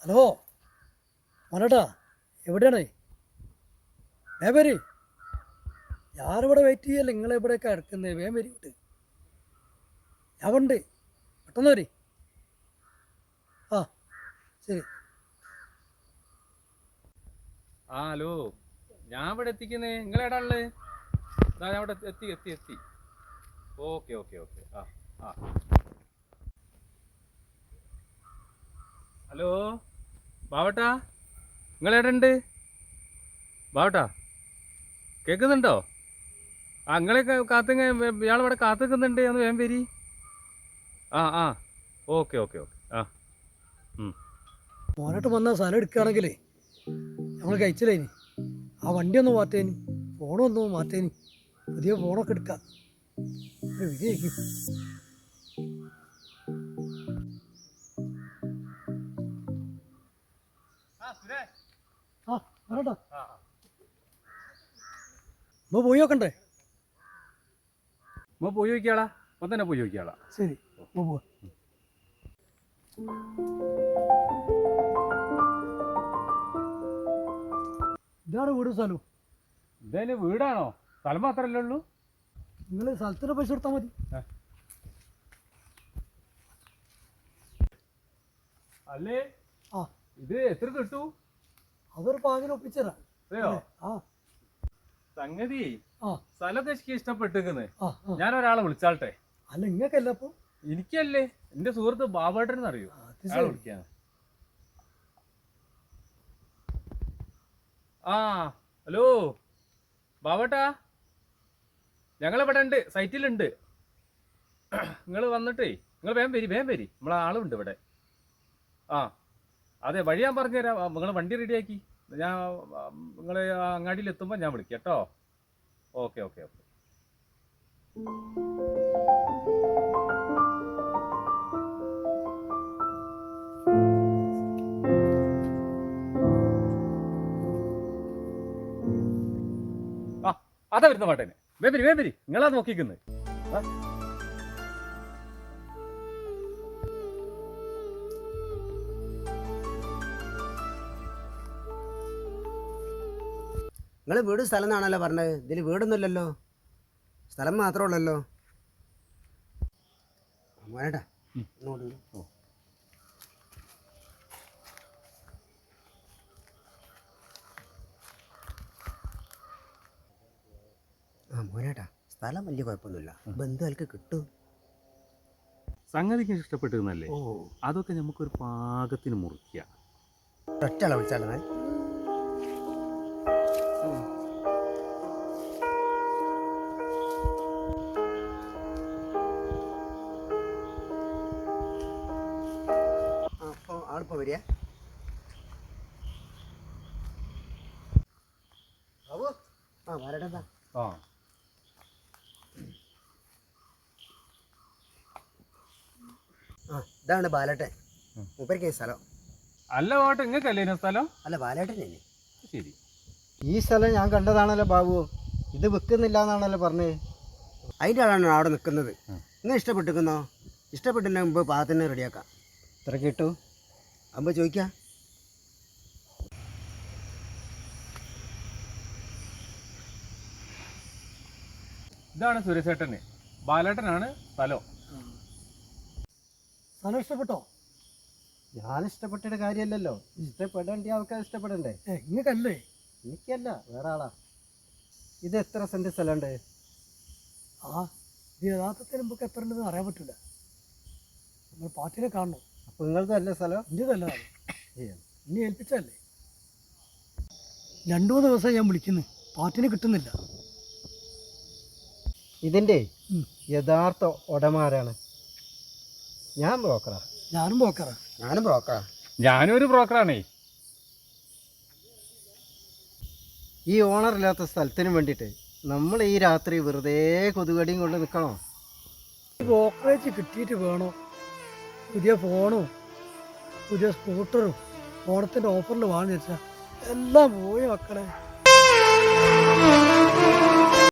Hello മനോട്ടാ, എവിടെയാണ്? വേഗം വരി. ഞാനിവിടെ വെയിറ്റ് ചെയ്യല്ലേ, നിങ്ങളെവിടെയൊക്കെ കിടക്കുന്നത്? വേഗം വരിട്ട്. ഞാൻ ഉണ്ട്, പെട്ടെന്ന് വരി. ആ ശരി. ഹലോ, ഞാൻ ഇവിടെ എത്തിക്കുന്നേ. നിങ്ങളെടാ ഉള്ളത്? ഞാൻ ഇവിടെ എത്തി എത്തി എത്തി. Okay okay okay. ആ ആ ഹലോ ബാവട്ടാ, നിങ്ങളെവിടെ ഉണ്ട്? ബാവട്ടാ, കേൾക്കുന്നുണ്ടോ? നിങ്ങളെ കാത്തുങ്ങ, ഇയാളിവിടെ കാത്തു നിൽക്കുന്നുണ്ട്. ഒന്ന് വേഗം വരി. ആ ഓക്കെ ഓക്കെ ഓക്കെ. മോനോട്ട് വന്ന സ്ഥലം എടുക്കുകയാണെങ്കിലേ നമ്മൾ കഴിച്ചില്ലേനി. ആ വണ്ടി ഒന്ന് മാറ്റേനി, ഫോണൊന്ന് മാറ്റേനി. പുതിയ ഫോണൊക്കെ എടുക്കാം. ഒരു വിജയിക്കും. ആ മനോട്ടാ, നമ്മൾ പോയി നോക്കണ്ടേ? പോയി നോക്കിയാളാ, അപ്പം തന്നെ പോയി നോക്കിയാളാ. ശരി, പോവാ. ഇതാണ് വീട് സ്ഥലവും. ഇതേന് വീടാണോ? സ്ഥലം മാത്രമല്ലേ ഉള്ളൂ? നിങ്ങൾ സ്ഥലത്തിന് പൈസ കൊടുത്താൽ മതി. അല്ലേ, ആ ഇത് എത്ര കിട്ടൂ? അതൊരു പാകിന് ഒപ്പിച്ചരാ. ആ സംഗതി ആ സ്ഥലമൊക്കെ എനിക്ക് ഇഷ്ടപ്പെട്ടിരിക്കുന്നത്. ആ ഞാൻ ഒരാളെ വിളിച്ചാട്ടെ. അല്ല, ഇങ്ങക്കല്ല അപ്പൊ? എനിക്കല്ലേ, എന്റെ സുഹൃത്ത് ബാബേട്ടൻ അറിയൂ. അയാളെ വിളിക്കാണ്. ഹലോ ബാബേട്ടാ, ഞങ്ങളിവിടെ ഉണ്ട്, സൈറ്റിലുണ്ട്. നിങ്ങൾ വന്നിട്ടേ, നിങ്ങൾ വേഗം വരി, വേഗം വരി. നമ്മളെ ആളുണ്ട് ഇവിടെ. അതെ, വഴി ഞാൻ പറഞ്ഞുതരാം. നിങ്ങൾ വണ്ടി റെഡിയാക്കി ഞാൻ നിങ്ങൾ അങ്ങാടിയിൽ എത്തുമ്പോൾ ഞാൻ വിളിക്കാം കേട്ടോ. Okay okay okay. അതാ വരുന്ന പാട്ടേനെ. വേമ്പരി വേമ്പരി, നിങ്ങളാ നോക്കിക്കുന്നത്. നിങ്ങൾ വീട് സ്ഥലം എന്നാണല്ലോ പറഞ്ഞത്. ഇതിൽ വീടൊന്നുമില്ലല്ലോ, സ്ഥലം മാത്രമേ ഉള്ളല്ലോ. മോനേട്ടാ ഇങ്ങോട്ട് വരൂ. മോനേട്ടാ, സ്ഥലം വലിയ കുഴപ്പമൊന്നുമില്ല, ബന്ധുക്കൾക്ക് കിട്ടും. സംഗതിക്ക് ഇഷ്ടപ്പെട്ടിരുന്നല്ലേ? അതൊക്കെ നമുക്കൊരു പാകത്തിന് മുറിക്കുക. ഒറ്റയാളെ വിളിച്ചാലേ. അപ്പോൾ ആളിപ്പോൾ വരിക. ബാബു, വരട്ടെന്താ. ഇതാണ് ബാലേട്ടൻ, മൂപ്പരിക്ക് സ്ഥലം. അല്ല പാട്ട്, നിങ്ങൾക്കല്ലേ സ്ഥലം? അല്ല, ബാലേട്ടനല്ലേ. ശരി, ഈ സ്ഥലം ഞാൻ കണ്ടതാണല്ലോ ബാബു. ഇത് വിൽക്കുന്നില്ല എന്നാണല്ലോ പറഞ്ഞത്. അതിൻ്റെ ആളാണ് അവിടെ നിൽക്കുന്നത്. നിങ്ങൾ ഇഷ്ടപ്പെട്ടിരിക്കുന്നോ? ഇഷ്ടപ്പെട്ടിൻ്റെ മുമ്പ് പാകത്തിന് റെഡിയാക്കാം. എത്ര കിട്ടു? അമ്പ ചോദിക്കാം. ഇതാണ് സുരേഷേട്ടന്, ബാലേട്ടനാണ് സ്ഥലം. സ്ഥലം ഇഷ്ടപ്പെട്ടോ? ഞാൻ ഇഷ്ടപ്പെട്ടിട്ട് കാര്യമല്ലല്ലോ, ഇഷ്ടപ്പെടേണ്ട ആൾക്കാർ ഇഷ്ടപ്പെടണ്ടേ. ഇങ്ങക്കല്ലേ? എനിക്കല്ല, വേറെ ആളാ. ഇത് എത്ര സെന്റ് സ്ഥലമുണ്ട്? ഇത് യഥാർത്ഥത്തിൽ നമുക്ക് എത്ര ഉണ്ടെന്ന് അറിയാൻ പറ്റില്ല. നമ്മൾ പാർട്ടിനെ കാണണം. അപ്പോൾ നിങ്ങളതല്ലേ സ്ഥലം? ഇന്ത്യതല്ല, ഇനി ഏൽപ്പിച്ചല്ലേ. 2-3 ദിവസം ഞാൻ വിളിക്കുന്നു, പാർട്ടിനെ കിട്ടുന്നില്ല. ഇതിൻ്റെ യഥാർത്ഥ ഉടമാരാണ്? ഞാൻ ബ്രോക്കറാ. ഞാനും ബ്രോക്കറാ. ഞാനും ബ്രോക്കറാ. ഞാനും ഒരു ബ്രോക്കറാണേ. ഈ ഓണർ ഇല്ലാത്ത സ്ഥലത്തിന് വേണ്ടിയിട്ട് നമ്മൾ ഈ രാത്രി വെറുതെ കൊതുകടിയും കൊണ്ട് നിൽക്കണോ? ബ്രോക്കറേജ് കിട്ടിയിട്ട് വേണോ പുതിയ ഫോണും പുതിയ സ്കൂട്ടറും ഓണത്തിൻ്റെ ഓഫറിൽ വാങ്ങി വെച്ചാൽ എല്ലാം പോയി മക്കളെ.